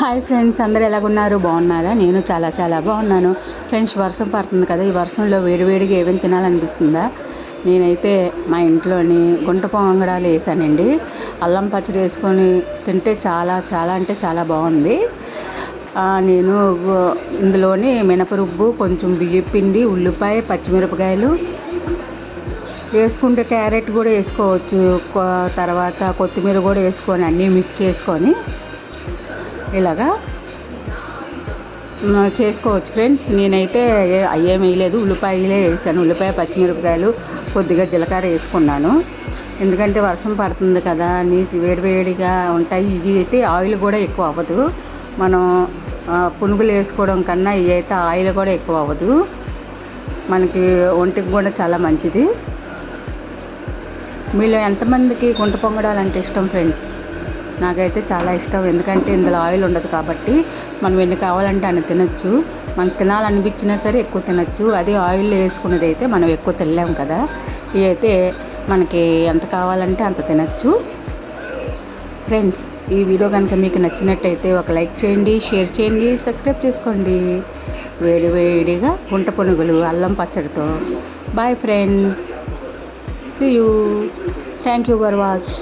Hi friends, అందరూ ఎలాగున్నారు? బాగున్నారా? నేను చాలా చాలా బాగున్నాను ఫ్రెండ్స్. వర్షం పడుతుంది కదా, ఈ వర్షంలో వేడివేడిగా ఏమేమి తినాలనిపిస్తుందా? నేనైతే మా ఇంట్లోని గుంట పొంగడాలు వేసానండి. అల్లం పచ్చడి వేసుకొని తింటే చాలా చాలా అంటే చాలా బాగుంది. నేను ఇందులోని మినపరుబ్బు, కొంచెం బియ్యం పిండి, ఉల్లిపాయ, పచ్చిమిరపకాయలు వేసుకుంటే క్యారెట్ కూడా వేసుకోవచ్చు. తర్వాత కొత్తిమీర కూడా వేసుకొని అన్నీ మిక్స్ చేసుకొని ఇలాగా చేసుకోవచ్చు ఫ్రెండ్స్. నేనైతే అయ్యేం వేయలేదు, ఉల్లిపాయలే వేసాను. ఉల్లిపాయ, పచ్చిమిరపకాయలు, కొద్దిగా జీలకర్ర వేసుకున్నాను. ఎందుకంటే వర్షం పడుతుంది కదా, నీటి వేడివేడిగా ఉంటాయి. ఇవి అయితే ఆయిల్ కూడా ఎక్కువ అవ్వదు. మనం పునుగులు వేసుకోవడం కన్నా ఇవి అయితే ఆయిల్ కూడా ఎక్కువ అవ్వదు. మనకి ఒంటికి కూడా చాలా మంచిది. మీలో ఎంతమందికి గుంట పొంగడాలంటే ఇష్టం ఫ్రెండ్స్? నాకైతే చాలా ఇష్టం. ఎందుకంటే ఇందులో ఆయిల్ ఉండదు కాబట్టి మనం ఎన్ని కావాలంటే అన్ని తినచ్చు. మనకు తినాలనిపించినా సరే ఎక్కువ తినచ్చు. అదే ఆయిల్ వేసుకున్నది అయితే మనం ఎక్కువ తినలేము కదా. ఇవి అయితే మనకి ఎంత కావాలంటే అంత తినచ్చు ఫ్రెండ్స్. ఈ వీడియో కనుక మీకు నచ్చినట్టయితే ఒక లైక్ చేయండి, షేర్ చేయండి, సబ్స్క్రైబ్ చేసుకోండి. వేడివేడిగా గుంట పునుగులు అల్లం పచ్చడితో. Bye friends, see you. Thank you for watch.